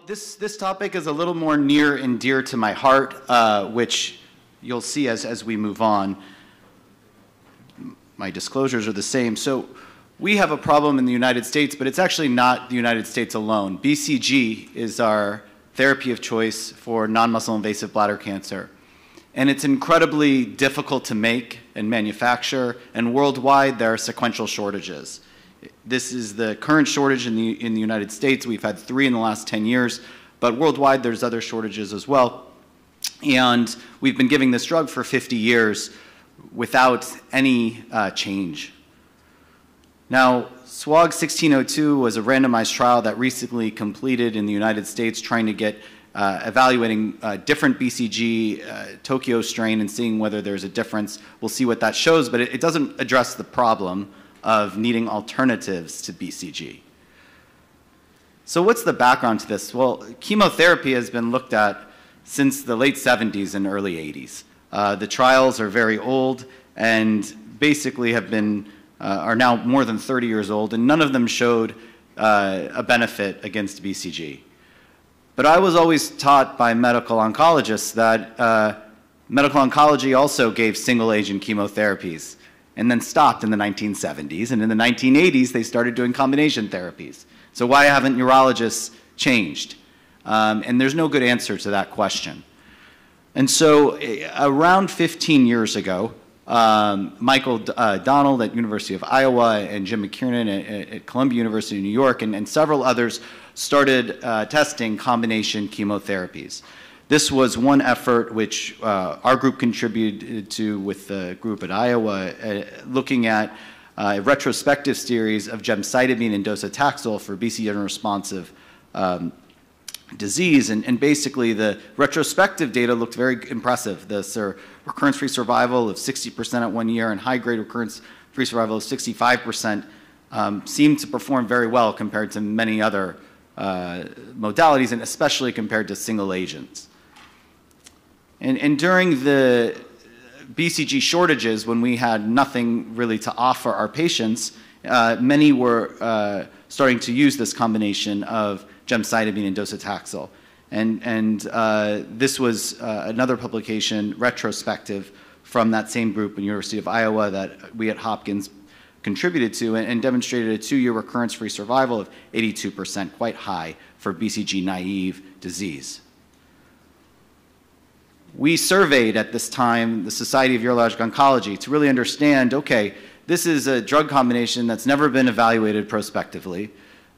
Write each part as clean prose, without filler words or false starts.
This topic is a little more near and dear to my heart, which you'll see as we move on. My disclosures are the same. So we have a problem in the United States, but it's actually not the United States alone. BCG is our therapy of choice for non-muscle invasive bladder cancer. And it's incredibly difficult to make and manufacture, and worldwide there are sequential shortages. This is the current shortage in the United States. We've had 3 in the last 10 years, but worldwide there's other shortages as well. And we've been giving this drug for 50 years without any change. Now, SWOG 1602 was a randomized trial that recently completed in the United States trying to get evaluating different BCG Tokyo strain and seeing whether there's a difference. We'll see what that shows, but it doesn't address the problem of needing alternatives to BCG. So what's the background to this? Well, chemotherapy has been looked at since the late 70s and early 80s. The trials are very old and basically have been, are now more than 30 years old, and none of them showed a benefit against BCG. But I was always taught by medical oncologists that medical oncology also gave single-agent chemotherapies and then stopped in the 1970s, and in the 1980s they started doing combination therapies. So why haven't urologists changed? And there's no good answer to that question. And so around 15 years ago, Michael Donald at University of Iowa and Jim McKiernan at Columbia University in New York and several others started testing combination chemotherapies. This was one effort which our group contributed to with the group at Iowa, looking at a retrospective series of gemcitabine and docetaxel for BCG unresponsive disease, and basically the retrospective data looked very impressive. The recurrence-free survival of 60% at 1 year and high-grade recurrence-free survival of 65% seemed to perform very well compared to many other modalities, and especially compared to single agents. And during the BCG shortages, when we had nothing really to offer our patients, many were starting to use this combination of gemcitabine and docetaxel. And this was another publication, retrospective, from that same group in University of Iowa that we at Hopkins contributed to, and demonstrated a 2-year recurrence-free survival of 82%, quite high for BCG-naive disease. We surveyed at this time the Society of Urologic Oncology to really understand, okay, this is a drug combination that's never been evaluated prospectively,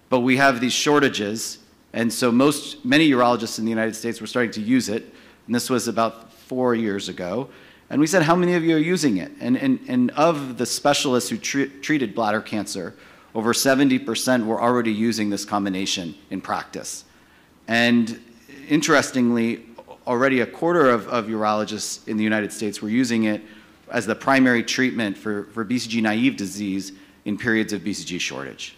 but we have these shortages, and so many urologists in the United States were starting to use it, and this was about 4 years ago. And we said, how many of you are using it? And of the specialists who treated bladder cancer, over 70% were already using this combination in practice. And interestingly, already a quarter of urologists in the United States were using it as the primary treatment for BCG-naive disease in periods of BCG shortage.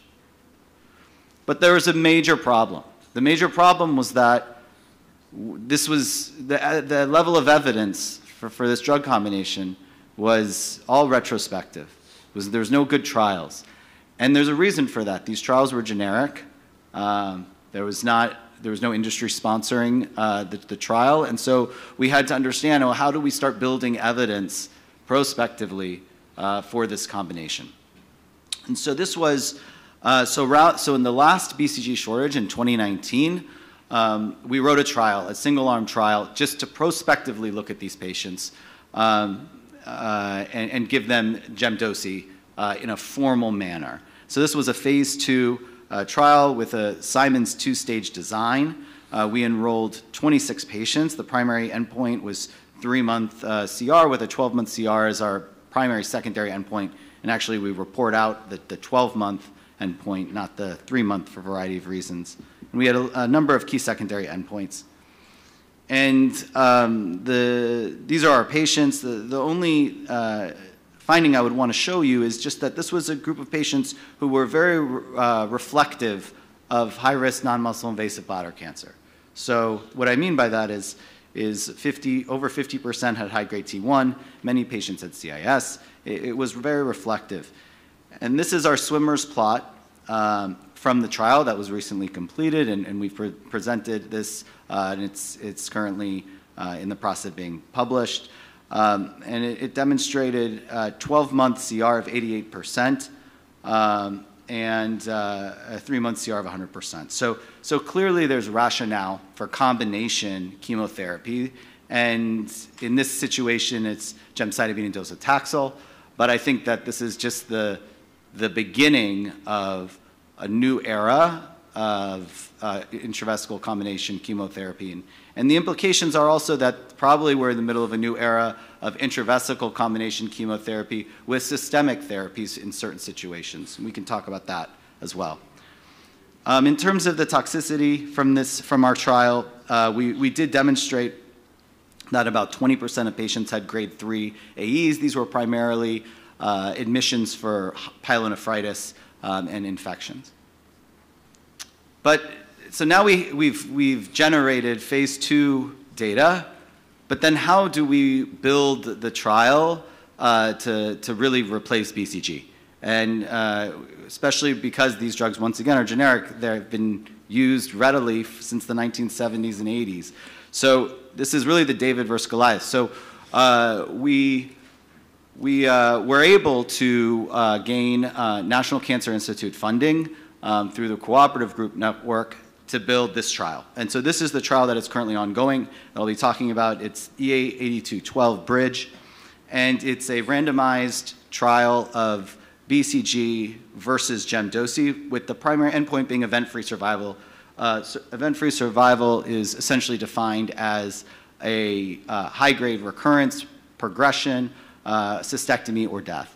But there was a major problem. The major problem was that this was the level of evidence for this drug combination was all retrospective. There was no good trials. And there's a reason for that. These trials were generic. There was no industry sponsoring the trial, and so we had to understand, well, how do we start building evidence prospectively for this combination? And so this was, so in the last BCG shortage in 2019, we wrote a trial, a single-arm trial, just to prospectively look at these patients and give them gemdosi in a formal manner. So this was a phase 2 trial with a Simon's 2-stage design. We enrolled 26 patients. The primary endpoint was 3-month CR with a 12-month CR as our primary secondary endpoint. And actually, we report out the 12-month endpoint, not the 3-month, for a variety of reasons. And we had a number of key secondary endpoints. And these are our patients. The only finding I would want to show you is just that this was a group of patients who were very reflective of high-risk non-muscle invasive bladder cancer. So what I mean by that is over 50% had high-grade T1, many patients had CIS. It was very reflective. And this is our swimmer's plot from the trial that was recently completed, and we've presented this, and it's currently in the process of being published. And it demonstrated a 12-month CR of 88%, and a 3-month CR of 100%. So clearly there's rationale for combination chemotherapy, and in this situation it's gemcitabine and docetaxel, but I think that this is just the beginning of a new era of intravesical combination chemotherapy. And the implications are also that probably we're in the middle of a new era of intravesical combination chemotherapy with systemic therapies in certain situations. And we can talk about that as well. In terms of the toxicity from our trial, we did demonstrate that about 20% of patients had grade 3 AEs. These were primarily admissions for pyelonephritis and infections. So now we've generated phase 2 data, but then how do we build the trial to really replace BCG? And especially because these drugs, once again, are generic, they've been used readily since the 1970s and 80s. So this is really the David versus Goliath. So we were able to gain National Cancer Institute funding through the Cooperative Group Network to build this trial. And so this is the trial that is currently ongoing that I'll be talking about. It's EA8212 Bridge, and it's a randomized trial of BCG versus gemdosi, with the primary endpoint being event-free survival. Event-free survival is essentially defined as a high-grade recurrence, progression, cystectomy, or death.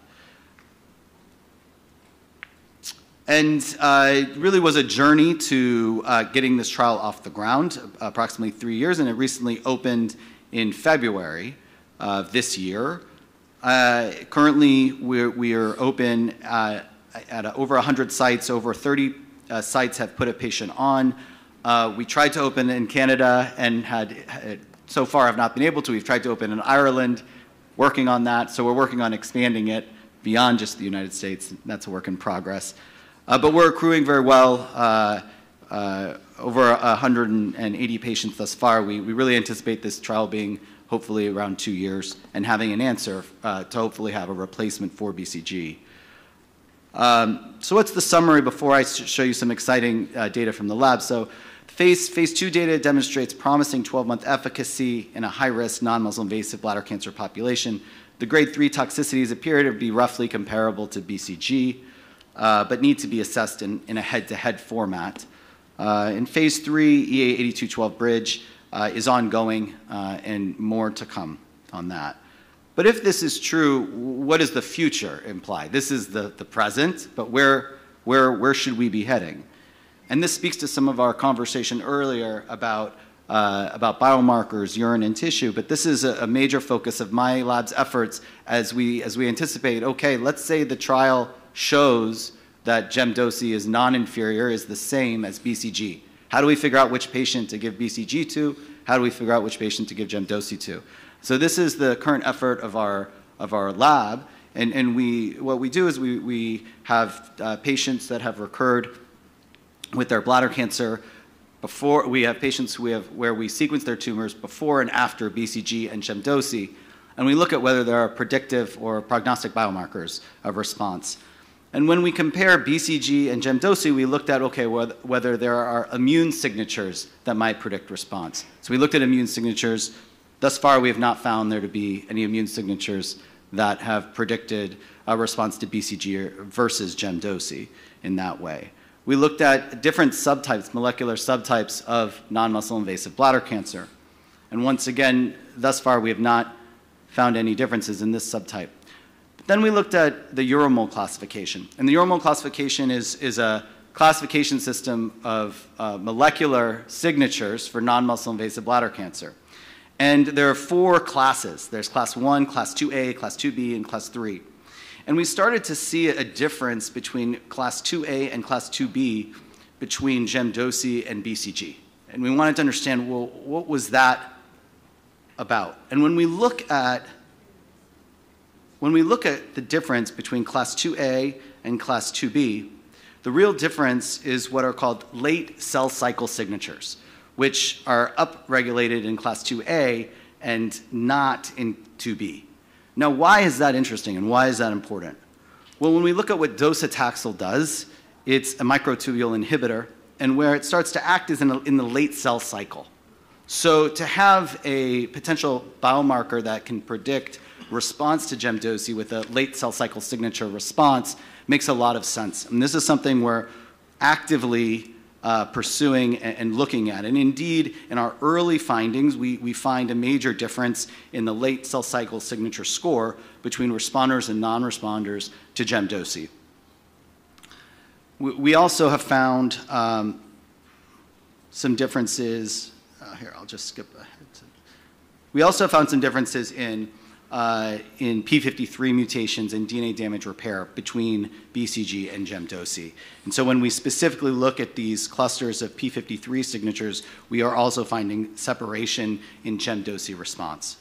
And it really was a journey to getting this trial off the ground, approximately 3 years, and it recently opened in February of this year. Currently, we are open at over 100 sites. Over 30 sites have put a patient on. We tried to open in Canada and so far have not been able to. We've tried to open in Ireland, working on that. So we're working on expanding it beyond just the United States. That's a work in progress. But we're accruing very well, over 180 patients thus far. We really anticipate this trial being hopefully around 2 years and having an answer to hopefully have a replacement for BCG. So what's the summary before I show you some exciting data from the lab? So phase 2 data demonstrates promising 12-month efficacy in a high-risk non-muscle invasive bladder cancer population. The grade 3 toxicities appear to be roughly comparable to BCG, but need to be assessed in a head-to-head format. In phase 3, EA8212 Bridge is ongoing, and more to come on that. But if this is true, what does the future imply? This is the present, but where should we be heading? And this speaks to some of our conversation earlier about biomarkers, urine, and tissue, but this is a major focus of my lab's efforts as we anticipate, okay, let's say the trial shows that gemdosi is non-inferior, is the same as BCG. How do we figure out which patient to give BCG to? How do we figure out which patient to give gemdosi to? So this is the current effort of our lab, and what we do is we have patients that have recurred with their bladder cancer. Before we have patients where we sequence their tumors before and after BCG and gemdosi, and we look at whether there are predictive or prognostic biomarkers of response. And when we compare BCG and gemdosi, we looked at, okay, whether there are immune signatures that might predict response. So we looked at immune signatures. Thus far, we have not found there to be any immune signatures that have predicted a response to BCG versus gemdosi in that way. We looked at different subtypes, molecular subtypes of non-muscle invasive bladder cancer. And once again, thus far, we have not found any differences in this subtype. Then we looked at the uromole classification. And the uromole classification is a classification system of molecular signatures for non-muscle invasive bladder cancer. And there are 4 classes. There's class 1, class 2A, class 2B, and class 3. And we started to see a difference between class 2A and class 2B between gemdosi and BCG. And we wanted to understand, well, what was that about? And when we look at the difference between class 2A and class 2B, The real difference is what are called late cell cycle signatures, which are upregulated in class 2A and not in 2B. Now, why is that interesting and why is that important? Well, when we look at what docetaxel does, it's a microtubule inhibitor, and where it starts to act is in the late cell cycle. So to have a potential biomarker that can predict response to gemcitabine with a late cell cycle signature response makes a lot of sense. And this is something we're actively pursuing and looking at. And indeed, in our early findings, we find a major difference in the late cell cycle signature score between responders and non-responders to gemcitabine. We also have found some differences. Here, I'll just skip ahead. We also found some differences in P53 mutations and DNA damage repair between BCG and gemcitabine. And so when we specifically look at these clusters of P53 signatures, we are also finding separation in gemcitabine response.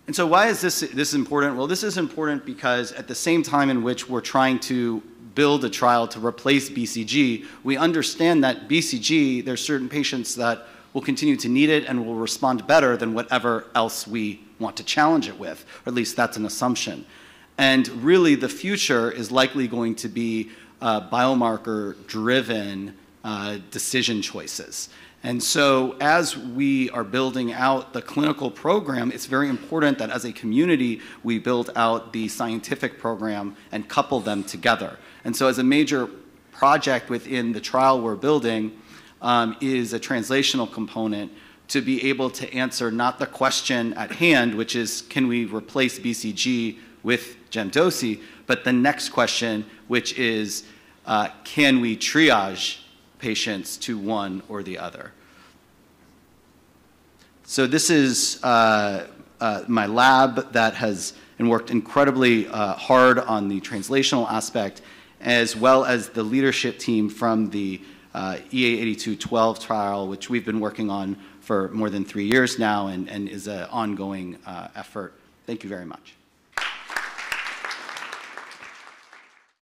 And so why is this important? Well, this is important because at the same time in which we're trying to build a trial to replace BCG, we understand that BCG, there's certain patients that will continue to need it and will respond better than whatever else we want to challenge it with, or at least that's an assumption. And really the future is likely going to be biomarker-driven decision choices. And so as we are building out the clinical program, it's very important that as a community, we build out the scientific program and couple them together. And so as a major project within the trial we're building is a translational component to be able to answer not the question at hand, which is can we replace BCG with gemcitabine, but the next question, which is can we triage patients to one or the other. So this is my lab that has worked incredibly hard on the translational aspect, as well as the leadership team from the EA8212 trial, which we've been working on for more than 3 years now and is an ongoing effort. Thank you very much.